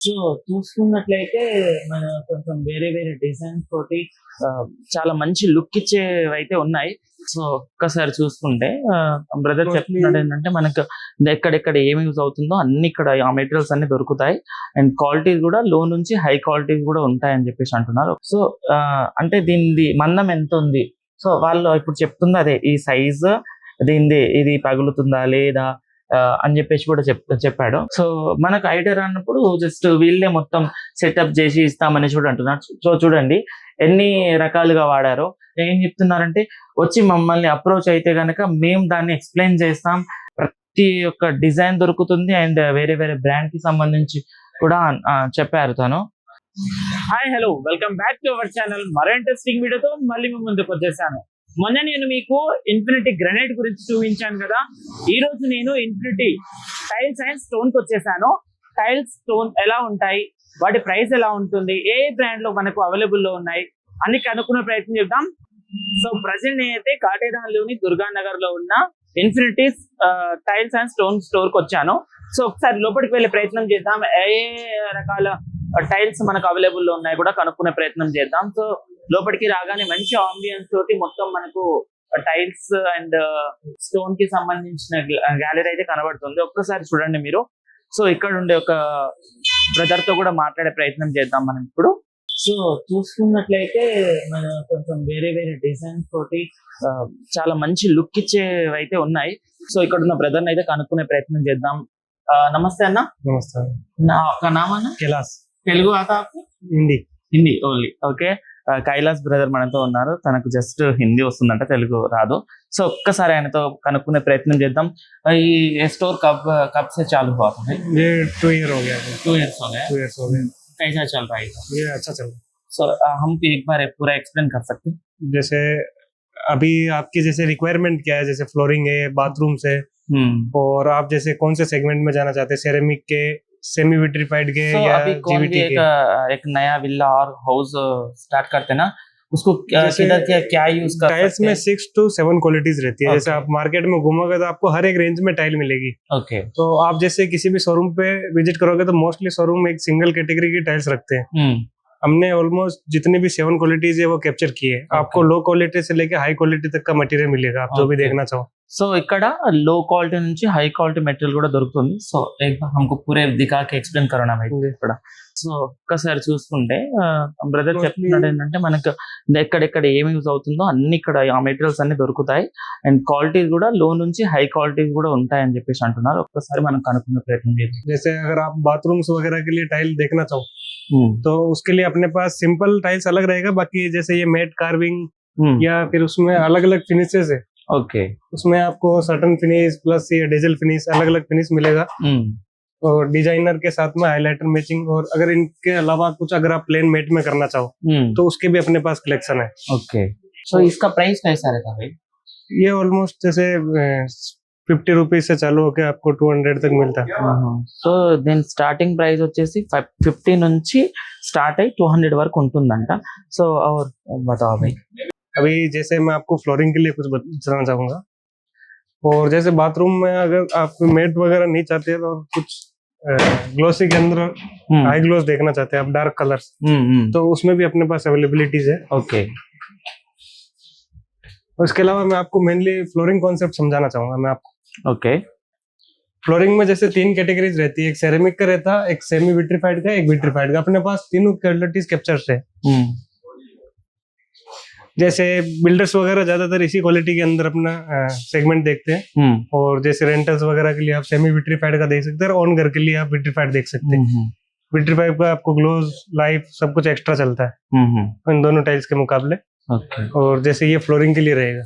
So చూసుకున్నట్లయితే మన కొంచెం వేరే వేరే డిజైన్స్ తోటి చాలా మంచి లుక్ ఇచ్చేవైతే ఉన్నాయి. సో ఒక్కసారి చూసుకుంటే బ్రదర్ చెప్తున్నాడు ఏంటంటే మనకు ఎక్కడెక్కడ ఏమి యూజ్ అవుతుందో అన్ని ఇక్కడ ఆ మెటీరియల్స్ అన్ని దొరుకుతాయి. అండ్ క్వాలిటీస్ కూడా లో నుంచి హై క్వాలిటీస్ కూడా ఉంటాయని చెప్పేసి అంటున్నారు. సో అంటే దీనిది మందం ఎంత ఉంది, సో వాళ్ళు ఇప్పుడు చెప్తుంది అదే ఈ సైజ్ దీనిది, ఇది పగులుతుందా లేదా అని చెప్పేసి కూడా చెప్పాడు. సో మనకు ఐడియా రానప్పుడు జస్ట్ వీళ్ళే మొత్తం సెటప్ చేసి ఇస్తామని కూడా అంటున్నారు. సో చూడండి ఎన్ని రకాలుగా వాడారో. ఏం చెప్తున్నారంటే వచ్చి మమ్మల్ని అప్రోచ్ అయితే కనుక మేము దాన్ని ఎక్స్ప్లెయిన్ చేస్తాం, ప్రతి ఒక్క డిజైన్ దొరుకుతుంది అండ్ వేరే వేరే బ్రాండ్ కి సంబంధించి కూడా చెప్పారు తను. Hi hello, welcome back to our channel. మరో ఇంట్రెస్టింగ్ వీడియోతో మళ్ళీ మీ ముందుకు వచ్చేసాను. మొన్న నేను మీకు ఇన్ఫినిటీ గ్రనైట్ గురించి చూపించాను కదా. ఈ రోజు నేను ఇన్ఫినిటీ టైల్స్ అండ్ స్టోన్ కి వచ్చేసాను. టైల్స్ స్టోన్ ఎలా ఉంటాయి, వాటి ప్రైస్ ఎలా ఉంటుంది, ఏ బ్రాండ్ లో మనకు అవైలబుల్ లో ఉన్నాయి అన్ని కనుక్కునే ప్రయత్నం చేద్దాం. సో ప్రజెంట్ నేనైతే కాటేదాన్లోని దుర్గానగర్ లో ఉన్న infinity tiles and stone store కి వచ్చాను. సో ఒకసారి లోపలికి వెళ్ళే ప్రయత్నం చేద్దాం. ఏ రకాల టైల్స్ మనకు అవైలబుల్ లో ఉన్నాయి కూడా కనుక్కునే ప్రయత్నం చేద్దాం. సో లోపలికి రాగానే మంచి ఆంబియన్స్ తోటి మొత్తం మనకు టైల్స్ అండ్ స్టోన్ కి సంబంధించిన గ్యాలరీ అయితే కనబడుతుంది. ఒక్కసారి చూడండి మీరు. సో ఇక్కడ ఉండే ఒక బ్రదర్ తో కూడా మాట్లాడే ప్రయత్నం చేద్దాం మనం ఇప్పుడు. సో చూసుకున్నట్లయితే మన కొంచెం వేరే వేరే డిజైన్స్ తోటి చాలా మంచి లుక్ ఇచ్చేవైతే ఉన్నాయి. సో ఇక్కడ ఉన్న బ్రదర్ అయితే కనుక్కునే ప్రయత్నం చేద్దాం. నమస్తే అన్న. नमस्कार। नाम है कैलाश। తెలుగు आता आपको? Hindi. Hindi only. Okay. Kailash brother మనతో ఉన్నారు. తనకు జస్ట్ హిందీ వస్తుందంట, తెలుగు రాదు. సో ఒక్కసారి ఆయనతో కనుక్కునే ప్రయత్నం చేద్దాం. ఈ స్టోర్ कब से चालू हुआ था? ये 2 ईयर हो गया। 2 इयर्स हो गए। 2 ईयर्स हो गए। कैसा चल रहा है? ये अच्छा चल रहा सो हम एक बार पूरा एक्सप्लेन कर सकते हैं? है। जैसे अभी आपकी जैसे रिक्वायरमेंट क्या है, जैसे फ्लोरिंग है, बाथरूम है, और आप जैसे कौन से सेगमेंट में जाना चाहते हैं, सेरेमिक के, सेमी विट्रीफाइड के, so, या अभी कौन भी एक नया विला और हाउस स्टार्ट करते ना, उसको किधर क्या यूज कर टाइल्स में 6 to 7 क्वालिटीज रहती है। जैसे आप मार्केट में घूमोगे तो आपको हर एक रेंज में टाइल मिलेगी। ओके। तो आप जैसे किसी भी शोरूम पे विजिट करोगे तो मोस्टली शोरूम में एक सिंगल कैटेगरी की टाइल्स रखते हैं। हमने ऑलमोस्ट जितनी भी 7 क्वालिटीज है वो कैप्चर की है। आपको लो क्वालिटी से लेके हाई क्वालिटी तक का मटेरियल मिलेगा, आप जो भी देखना चाहो। సో ఇక్కడ లో క్వాలిటీ నుంచి హై క్వాలిటీ మెటీరియల్ కూడా దొరుకుతుంది. సో हमको पूरे दिखा के एक्सप्लेन करना है ఇక్కడ. సో ఒక్కసారి చూసుకుంటే బ్రదర్ చెప్తున్నాడు ఏంటంటే మనకు ఎక్కడెక్కడ ఏమి యూజ్ అవుతుందో అన్ని ఇక్కడ ఆ మెటీరియల్స్ అన్ని దొరుకుతాయి. అండ్ క్వాలిటీస్ కూడా లో నుంచి హై క్వాలిటీస్ కూడా ఉంటాయని చెప్పేసి అంటున్నారు. ఒక్కసారి మనం కనుక్కునే ప్రయత్నం చేద్దాం. जैसे अगर आप बाथरूम्स वगैरह के लिए टाइल देखना चाहो तो उसके लिए अपने पास सिंपल टाइल्स अलग रहेगा। बाकी जैसे ये मैट कार्विंग या फिर उसमें अलग अलग फिनिशेस है। ओके। उसमें आपको सर्टन फिनिश प्लस ये डेजल फिनिश अलग अलग फिनिश मिलेगा। और डिजाइनर के साथ में हाइलाइटर मैचिंग, और अगर इनके अलावा कुछ अगर आप प्लेन मैट में करना चाहो तो उसके भी अपने पास कलेक्शन है। ओके। सो इसका प्राइस कैसा रहता है? ये ऑलमोस्ट जैसे 50 रुपीज से चालू होकर आपको 200 तक मिलता है। సో దీని స్టార్టింగ్ ప్రైస్ వచ్చేసి 50 నుంచి స్టార్ట్ అయ్యి 200 వరకు ఉంటుందంట. సో और बताओ भाई। अभी जैसे मैं आपको फ्लोरिंग के लिए कुछ बताना चाहूंगा। और जैसे बाथरूम में अगर आप मैट वगैरह नहीं चाहते तो कुछ ग्लोसी के अंदर हाई ग्लोस देखना चाहते हैं आप, डार्क कलर्स, तो उसमें भी अपने पास अवेलेबिलिटीज है। ओके। और इसके अलावा मैं आपको मेनली फ्लोरिंग कॉन्सेप्ट समझाना चाहूंगा मैं आपको। ओके। फ्लोरिंग में जैसे 3 कैटेगरीज रहती है। एक सेरेमिक का रहता है, एक सेमी विट्रीफाइड का, एक विट्रीफाइड का। अपने पास तीनों क्वालिटीज कैप्चर्स है। जैसे बिल्डर्स वगैरह ज्यादातर इसी क्वालिटी के अंदर अपना सेगमेंट देखते हैं। और जैसे रेंटल्स वगैरह के लिए आप सेमी विट्रीफाइड का देख सकते हैं, और ओन घर के लिए आप विट्रीफाइड देख सकते हैं। विट्रीफाइड का आपको ग्लोज, लाइफ सब कुछ एक्स्ट्रा चलता है इन दोनों टाइल्स के मुकाबले। और जैसे ये फ्लोरिंग के लिए रहेगा।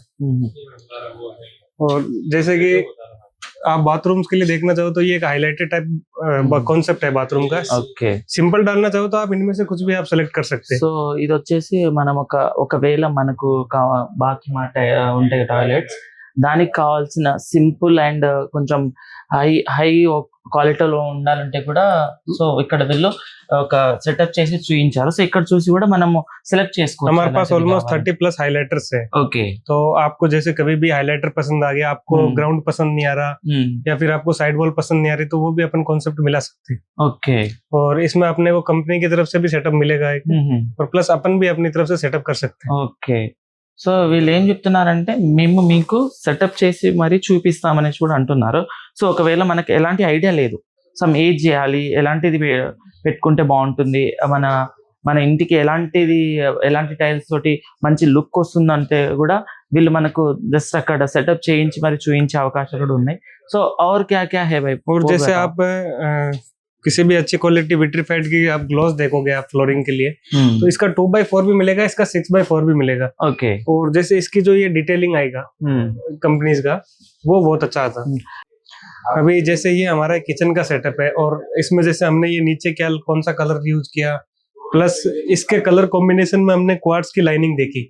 और जैसे कि आप बाथरूम्स के लिए देखना चाहो तो ये एक हाइलाइटेड टाइप कॉन्सेप्ट है बाथरूम का। ఓకే. सिंपल डालना चाहो तो आप इनमें से कुछ भी आप सेलेक्ट कर सकते हैं। సో ఇది వచ్చేసి మనం ఒకవేళ మనకు బాత్రూమ్ ఉంటాయి టాయిలెట్స్, దానికి కావాల్సిన సింపుల్ అండ్ కొంచెం హై క్వాలిటీలో ఉండాలంటే కూడా సో ఇక్కడ వీళ్ళు ఒక సెటప్ చేసి చూపించారు. సో ఇక్కడ చూసి కూడా మనము సెలెక్ట్ చేసుకోవచ్చు. हमारे पास ऑलमोस्ट 30+ हाइलाइटर्स है. ఓకే. तो आपको जैसे कभी भी हाइलाइटर पसंद आ गया, आपको ग्राउंड पसंद नहीं आ रहा या फिर आपको साइड वॉल पसंद नहीं आ रही, तो वो भी अपन कॉन्सेप्ट मिला सकते हैं. ఓకే. और इसमें अपने को कंपनी की तरफ से भी सेटअप मिलेगा एक, और प्लस अपन भी अपनी तरफ से सेटअप कर सकते हैं. ఓకే. సో వీళ్ళు ఏం చెప్తున్నారంటే మేము మీకు సెటప్ చేసి మరి చూపిస్తామనేసి కూడా అంటున్నారు. సో ఒకవేళ మనకి ఎలాంటి ఐడియా లేదు, సమ్ ఏజ్ చేయాలి, ఎలాంటిది పెట్టుకుంటే బాగుంటుంది, మన ఇంటికి ఎలాంటి టైల్స్ తోటి మంచి లుక్ వస్తుందంటే కూడా వీళ్ళు మనకు జస్ట్ అక్కడ సెటప్ చేయించి మరి చూపించే అవకాశాలు కూడా ఉన్నాయి. సో और क्या क्या है भाई? और जैसे आप किसी भी अच्छी क्वालिटी विट्रीफाइड की आप ग्लॉस देखोगे आप फ्लोरिंग के लिए, तो इसका 2x4 भी मिलेगा, इसका 6x4 भी मिलेगा. ओके. और जैसे इसकी जो ये डिटेलिंग आएगा कंपनीज का, वो बहुत अच्छा आता है. अभी जैसे ये हमारा किचन का सेटअप है, और इसमें जैसे हमने ये नीचे क्या कौन सा कलर यूज किया, प्लस इसके कलर कॉम्बिनेशन में हमने क्वार्ट्ज की लाइनिंग देखी,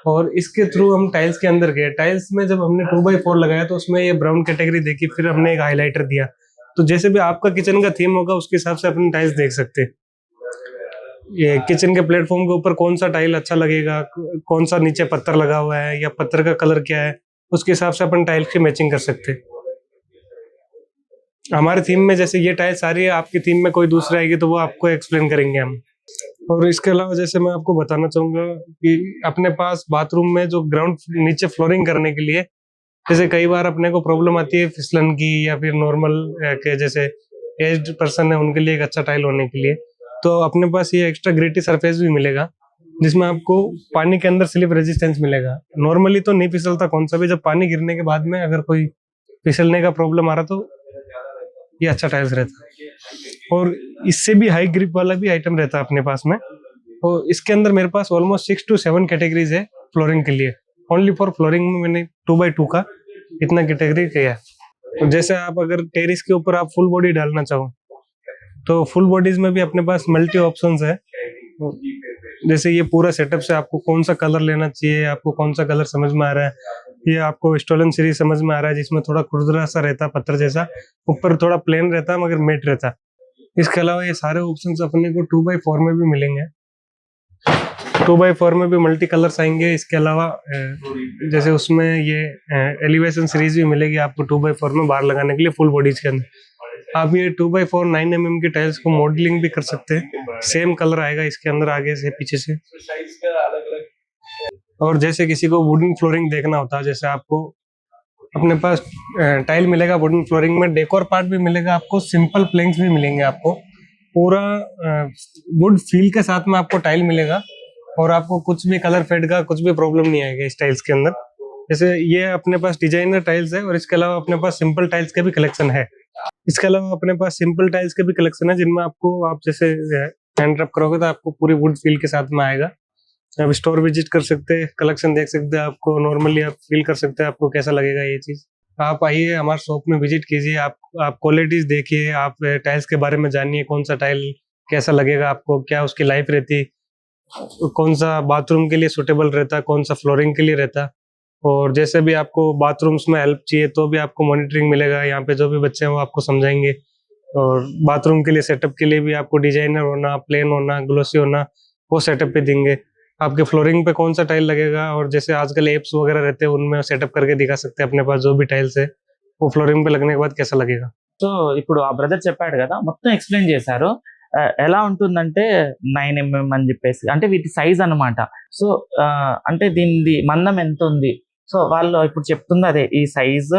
और इसके थ्रू हम टाइल्स के अंदर गए. टाइल्स में जब हमने 2x4 लगाया तो उसमें ये ब्राउन कैटेगरी देखी, फिर हमने एक हाइलाइटर दिया. तो जैसे भी आपका किचन का थीम होगा उसके हिसाब से अपन टाइल्स देख सकते हैं. ये किचन के प्लेटफॉर्म के ऊपर कौन सा टाइल अच्छा लगेगा, कौन सा नीचे पत्थर लगा हुआ है या पत्थर का कलर क्या है, उसके हिसाब से अपन टाइल्स की मैचिंग कर सकते हैं. हमारे थीम में जैसे ये टाइल्स आ रही है, आपकी थीम में कोई दूसरी आएगी तो वो आपको एक्सप्लेन करेंगे हम. और इसके अलावा जैसे मैं आपको बताना चाहूंगा कि अपने पास बाथरूम में जो ग्राउंड नीचे फ्लोरिंग करने के लिए, जैसे कई बार अपने को प्रॉब्लम आती है फिसलन की, या फिर नॉर्मल के जैसे एज्ड पर्सन है उनके लिए एक अच्छा टाइल होने के लिए, तो अपने पास ये एक्स्ट्रा ग्रिटी सरफेस भी मिलेगा, जिसमें आपको पानी के अंदर स्लिप रेजिस्टेंस मिलेगा. नॉर्मली तो नहीं फिसलता कौन सा भी, जब पानी गिरने के बाद में अगर कोई फिसलने का प्रॉब्लम आ रहा तो ये अच्छा टाइल्स रहता है. और इससे भी हाई ग्रिप वाला भी आइटम रहता है अपने पास में. तो इसके अंदर मेरे पास ऑलमोस्ट 6 to 7 कैटेगरीज है फ्लोरिंग के लिए. ओनली फॉर फ्लोरिंग में मैंने 2x2 का इतना कैटेगरी किया है. तो जैसे आप अगर टेरिस के ऊपर आप फुल बॉडी डालना चाहो तो फुल बॉडीज में भी अपने पास मल्टी ऑप्शंस है. जैसे ये पूरा सेटअप से आपको कौन सा कलर लेना चाहिए, आपको कौन सा कलर समझ में आ रहा है. ये आपको स्टोलन सीरीज समझ में आ रहा है, जिसमें थोड़ा खुरदरा सा रहता है पत्थर जैसा, ऊपर थोड़ा प्लेन रहता है मगर मेट रहता है. इसके अलावा ये सारे ऑप्शंस अपने को 2x4 में भी मिलेंगे. 2x4 में भी मल्टी कलर्स आएंगे. इसके अलावा जैसे उसमें ये एलिवेशन सीरीज भी मिलेगी आपको 2x4 में बाहर लगाने के लिए फुल बॉडीज के अंदर. आप ये 2x4 9mm की टाइल्स को मॉडलिंग भी कर सकते हैं. सेम कलर आएगा इसके अंदर आगे से पीछे से. और जैसे किसी को वुडन फ्लोरिंग देखना होता है, जैसे आपको अपने पास टाइल मिलेगा वुडन फ्लोरिंग में, डेकोर पार्ट भी मिलेगा आपको, सिंपल प्लैंक्स भी मिलेंगे आपको, पूरा वुड फील के साथ में आपको टाइल मिलेगा. और आपको कुछ भी कलर फेड का कुछ भी प्रॉब्लम नहीं आएगा इस टाइल्स के अंदर. जैसे ये अपने पास डिजाइनर टाइल्स है, और इसके अलावा अपने पास सिंपल टाइल्स के भी कलेक्शन है. इसके अलावा अपने पास सिंपल टाइल्स के भी कलेक्शन है, जिनमें आपको आप जैसे हैंड रब करोगे तो आपको पूरी वुड फील के साथ में आएगा. आप स्टोर विजिट कर सकते हैं, कलेक्शन देख सकते हैं, आपको नॉर्मली आप फील कर सकते हैं आपको कैसा लगेगा ये चीज. आप आइए हमारे शॉप में विजिट कीजिए, आप क्वालिटीज देखिए, आप टाइल्स के बारे में जानिए, कौन सा टाइल कैसा लगेगा आपको, क्या उसकी लाइफ रहती, कौन सा बाथरूम के लिए सुटेबल रहता, कौन सा फ्लोरिंग के लिए रहता. और जैसे भी आपको बाथरूम्स में हेल्प चाहिए तो भी आपको मॉनिटरिंग मिलेगा. यहाँ पे जो भी बच्चे हैं वो आपको समझाएंगे. और बाथरूम के लिए सेटअप के लिए भी आपको डिजाइनर होना, प्लेन होना, ग्लोसी होना, वो सेटअप पे देंगे. आपके फ्लोरिंग पे कौन सा टाइल लगेगा, और जैसे आजकल एप्स वगैरह रहते हैं उनमें सेटअप करके दिखा सकते हैं अपने पास जो भी टाइल्स है वो फ्लोरिंग पे लगने के बाद कैसा लगेगा. సో ఇప్పుడు ఆ బ్రదర్ చెప్పాడు కదా, మొత్తం ఎక్స్ప్లెయిన్ చేశారు. ఎలా ఉంటుందంటే 9mm అని చెప్పేసి, అంటే వీటి సైజ్ అన్నమాట. సో అంటే దీనిది మందం ఎంత ఉంది, సో వాళ్ళు ఇప్పుడు చెప్తుంది అదే, ఈ సైజ్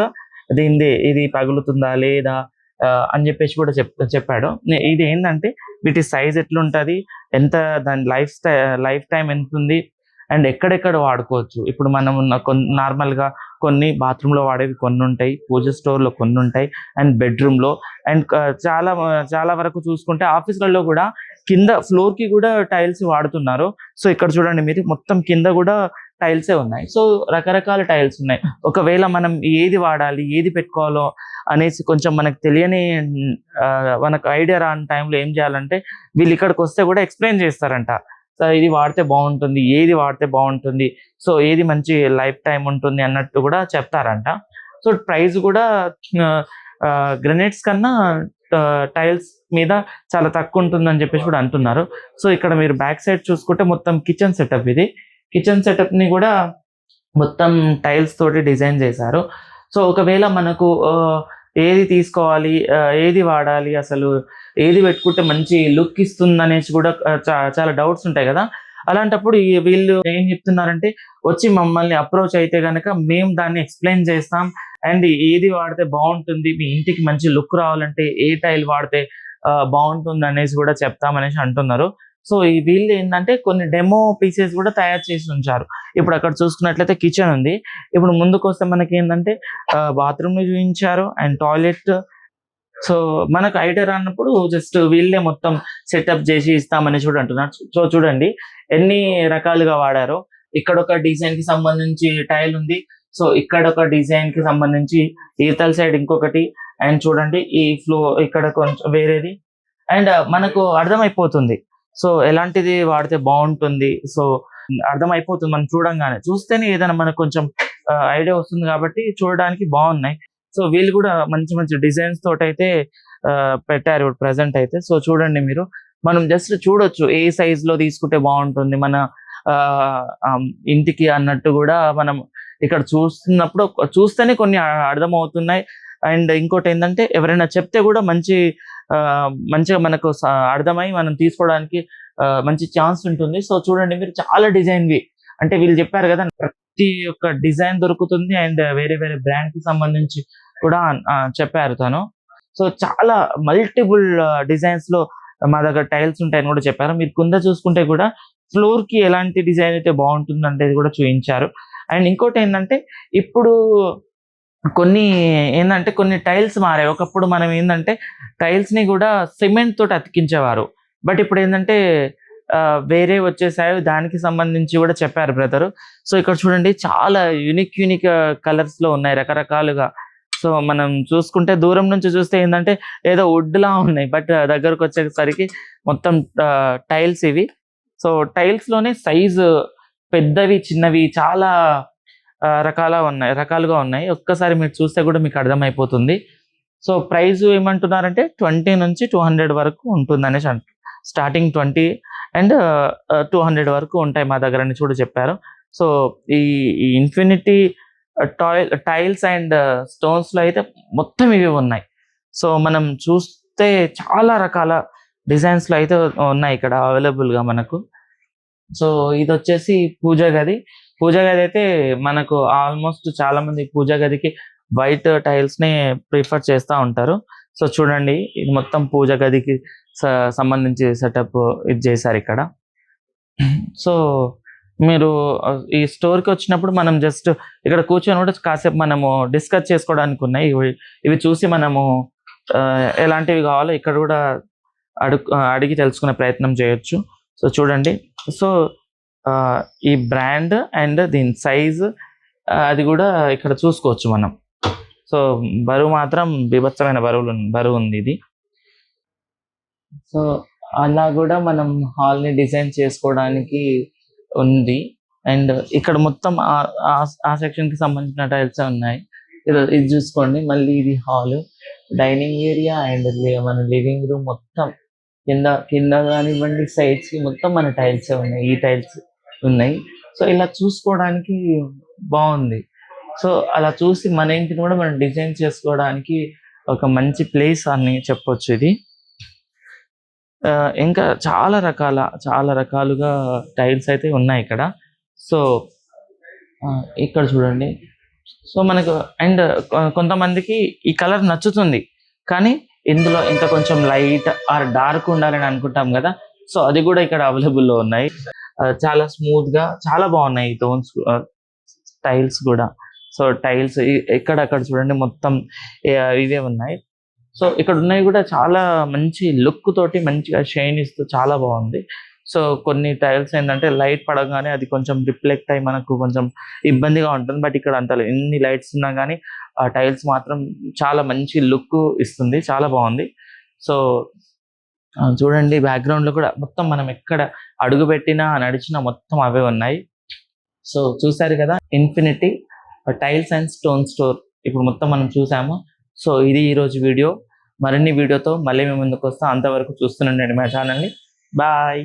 దీనిది, ఇది పగులుతుందా లేదా అని చెప్పేసి కూడా చెప్పాడు. ఇది ఏంటంటే వీటి సైజ్ ఎట్లుంటది, ఎంత దాని లైఫ్ టైం ఎంత ఉంది, అండ్ ఎక్కడెక్కడ వాడుకోవచ్చు. ఇప్పుడు మనం నార్మల్ గా కొన్ని బాత్రూమ్ లో వాడేవి కొన్ని ఉంటాయి, పూజ స్టోర్ లో కొన్ని ఉంటాయి, అండ్ బెడ్రూమ్ లో, అండ్ చాలా వరకు చూసుకుంటే ఆఫీసులలో కూడా కింద ఫ్లోర్ కి కూడా టైల్స్ వాడుతున్నారు. సో ఇక్కడ చూడండి మీరు, మొత్తం కింద కూడా టైల్సే ఉన్నాయి. సో రకరకాల టైల్స్ ఉన్నాయి. ఒకవేళ మనం ఏది వాడాలి, ఏది పెట్టుకోవాలో అనేసి కొంచెం మనకు తెలియని, మనకు ఐడియా రాని టైంలో ఏం చేయాలంటే వీళ్ళు ఇక్కడికి వస్తే కూడా ఎక్స్ప్లెయిన్ చేస్తారంట. సో ఇది వాడితే బాగుంటుంది, ఏది వాడితే బాగుంటుంది, సో ఏది మంచి లైఫ్ టైం ఉంటుంది అన్నట్టు కూడా చెప్తారంట. సో ప్రైస్ కూడా గ్రనైట్స్ కన్నా టైల్స్ మీద చాలా తక్కువ ఉంటుందని చెప్పేసి కూడా అంటున్నారు. సో ఇక్కడ మీరు బ్యాక్ సైడ్ చూసుకుంటే మొత్తం కిచెన్ సెటప్, ఇది కిచెన్ సెటప్ ని కూడా మొత్తం టైల్స్ తోటి డిజైన్ చేశారు. సో ఒకవేళ మనకు ఏది తీసుకోవాలి, ఏది వాడాలి, అసలు ఏది పెట్టుకుంటే మంచి లుక్ ఇస్తుంది అనేసి కూడా చాలా డౌట్స్ ఉంటాయి కదా. అలాంటప్పుడు వీళ్ళు ఏం చెప్తున్నారంటే, వచ్చి మమ్మల్ని అప్రోచ్ అయితే కనుక మేము దాన్ని ఎక్స్ప్లెయిన్ చేస్తాం, అండ్ ఏది వాడితే బాగుంటుంది, మీ ఇంటికి మంచి లుక్ రావాలంటే ఏ టైల్ వాడితే బాగుంటుంది అనేసి కూడా చెప్తామనేసి అంటున్నారు. సో ఈ వీళ్ళు ఏంటంటే కొన్ని డెమో పీసెస్ కూడా తయారు చేసి ఉంచారు. ఇప్పుడు అక్కడ చూసుకున్నట్లయితే కిచెన్ ఉంది. ఇప్పుడు ముందుకు వస్తే మనకి ఏంటంటే బాత్రూమ్ ని చూపించారు అండ్ టాయిలెట్. సో మనకు ఐడియా రానప్పుడు జస్ట్ వీళ్ళే మొత్తం సెటప్ చేసి ఇస్తామని కూడా అంటున్నారు. సో చూడండి ఎన్ని రకాలుగా వాడారో. ఇక్కడ ఒక డిజైన్ కి సంబంధించి టైల్ ఉంది. సో ఇక్కడ ఒక డిజైన్ కి సంబంధించి ఈతల సైడ్ ఇంకొకటి, అండ్ చూడండి ఈ ఫ్లో ఇక్కడ కొంచెం వేరేది, అండ్ మనకు అర్థమైపోతుంది సో ఎలాంటిది వాడితే బాగుంటుంది. సో అర్థమైపోతుంది మనం చూడంగానే, చూస్తేనే ఏదైనా మనకు కొంచెం ఐడియా వస్తుంది కాబట్టి చూడడానికి బాగున్నాయి. సో వీళ్ళు కూడా మంచి మంచి డిజైన్స్ తోటి అయితే పెట్టారు ఇప్పుడు ప్రెసెంట్ అయితే. సో చూడండి మీరు, మనం జస్ట్ చూడొచ్చు ఏ సైజ్ లో తీసుకుంటే బాగుంటుంది మన ఇంటికి అన్నట్టు కూడా మనం ఇక్కడ చూస్తున్నప్పుడు చూస్తేనే కొన్ని అర్థమవుతున్నాయి. అండ్ ఇంకోటి ఏంటంటే ఎవరైనా చెప్తే కూడా మంచిగా మనకు అర్థమై మనం తీసుకోవడానికి మంచి ఛాన్స్ ఉంటుంది. సో చూడండి మీరు, చాలా డిజైన్వి అంటే వీళ్ళు చెప్పారు కదా ప్రతి ఒక్క డిజైన్ దొరుకుతుంది, అండ్ వేరే వేరే బ్రాండ్ కి సంబంధించి కూడా చెప్పారు తను. సో చాలా మల్టిపుల్ డిజైన్స్ లో మా దగ్గర టైల్స్ ఉంటాయని కూడా చెప్పారు. మీరు కింద చూసుకుంటే కూడా ఫ్లోర్ కి ఎలాంటి డిజైన్ అయితే బాగుంటుంది అంటే కూడా చూపించారు. అండ్ ఇంకోటి ఏంటంటే ఇప్పుడు కొన్ని టైల్స్ మారాయి. ఒకప్పుడు మనం ఏంటంటే టైల్స్ ని కూడా సిమెంట్ తోటి అతికించేవారు, బట్ ఇప్పుడు ఏంటంటే వేరే వచ్చేసాయి, దానికి సంబంధించి కూడా చెప్పారు బ్రదర్. సో ఇక్కడ చూడండి చాలా యూనిక్ కలర్స్ లో ఉన్నాయి రకరకాలుగా. సో మనం చూసుకుంటే దూరం నుంచి చూస్తే ఏంటంటే ఏదో వుడ్ లా ఉన్నాయి, బట్ దగ్గరకు వచ్చేసరికి మొత్తం టైల్స్ ఇవి. సో టైల్స్ లోనే సైజు పెద్దవి చిన్నవి చాలా రకాలుగా ఉన్నాయి. ఒక్కసారి మీరు చూస్తే కూడా మీకు అర్థమైపోతుంది. సో ప్రైస్ ఏమంటున్నారంటే 20 నుంచి 200 వరకు ఉంటుంది అనేసి స్టార్టింగ్ 20 అండ్ 200 వరకు ఉంటాయి మా దగ్గర అని కూడా చెప్పారు. సో ఈ ఇన్ఫినిటీ టైల్స్ అండ్ స్టోన్స్ లో అయితే మొత్తం ఇవి ఉన్నాయి. సో మనం చూస్తే చాలా రకాల డిజైన్స్ లో అయితే ఉన్నాయి ఇక్కడ అవైలబుల్ గా మనకు. సో ఇది వచ్చేసి పూజ గది అయితే మనకు ఆల్మోస్ట్ చాలా మంది పూజ గదికి వైట్ టైల్స్ ని ప్రిఫర్ చేస్తూ ఉంటారు. సో చూడండి ఇది మొత్తం పూజ గదికి సంబంధించి సెటప్ ఇది చేశారు ఇక్కడ. సో మీరు ఈ స్టోర్ కి వచ్చినప్పుడు మనం జస్ట్ ఇక్కడ కూర్చొని కూడా కాసేపు మనము డిస్కస్ చేసుకోవడానికి ఉన్నాయి. ఇవి చూసి మనము ఎలాంటివి కావాలో ఇక్కడ కూడా అడిగి తెలుసుకునే ప్రయత్నం చేయొచ్చు. సో చూడండి, సో ఈ బ్రాండ్ అండ్ దీని సైజ్ అది కూడా ఇక్కడ చూసుకోవచ్చు మనం. సో బరువు మాత్రం బీభత్సమైన బరువు ఉంది ఇది. సో అలా కూడా మనం హాల్ ని డిజైన్ చేసుకోవడానికి ఉంది. అండ్ ఇక్కడ మొత్తం ఆ సెక్షన్ కి సంబంధించిన టైల్స్ ఉన్నాయి. ఇది చూసుకోండి, మళ్ళీ ఇది హాల్, డైనింగ్ ఏరియా అండ్ మన లివింగ్ రూమ్ మొత్తం కింద కానివ్వండి సైడ్స్ కి మొత్తం మన టైల్స్ ఉన్నాయి, ఈ టైల్స్ ఉన్నాయి. సో ఇలా చూసుకోవడానికి బాగుంది. సో అలా చూసి మన ఇంటిని కూడా మనం డిజైన్ చేసుకోవడానికి ఒక మంచి ప్లేస్ అని చెప్పొచ్చు ఇది. ఇంకా చాలా రకాలుగా టైల్స్ అయితే ఉన్నాయి ఇక్కడ. సో ఇక్కడ చూడండి, సో మనకు అండ్ కొంతమందికి ఈ కలర్ నచ్చుతుంది, కానీ ఇందులో ఇంకా కొంచెం లైట్ ఆర్ డార్క్ ఉండాలని అనుకుంటాం కదా. సో అది కూడా ఇక్కడ అవైలబుల్లో ఉన్నాయి. చాలా స్మూత్ గా చాలా బాగున్నాయి ఈ టోన్స్ టైల్స్ కూడా. సో టైల్స్ అక్కడ చూడండి మొత్తం ఇవే ఉన్నాయి. సో ఇక్కడ ఉన్నాయి కూడా చాలా మంచి లుక్ తోటి మంచిగా షైన్ ఇస్తూ చాలా బాగుంది. సో కొన్ని టైల్స్ ఏంటంటే లైట్ పడగానే అది కొంచెం రిఫ్లెక్ట్ అయ్యి మనకు కొంచెం ఇబ్బందిగా ఉంటుంది, బట్ ఇక్కడ అంత ఎన్ని లైట్స్ ఉన్నా కానీ ఆ టైల్స్ మాత్రం చాలా మంచి లుక్ ఇస్తుంది, చాలా బాగుంది. సో చూడండి బ్యాక్గ్రౌండ్ లో కూడా మొత్తం మనం ఎక్కడ అడుగు పెట్టినా నడిచినా మొత్తం అవే ఉన్నాయి. సో చూసారు కదా infinity tiles and stone store ఇప్పుడు మొత్తం మనం చూసాము. సో ఇది ఈరోజు వీడియో. మరిన్ని వీడియోతో మళ్ళీ మేము ముందుకు వస్తాం. అంతవరకు చూస్తుండండి మా ఛానల్ని. బాయ్.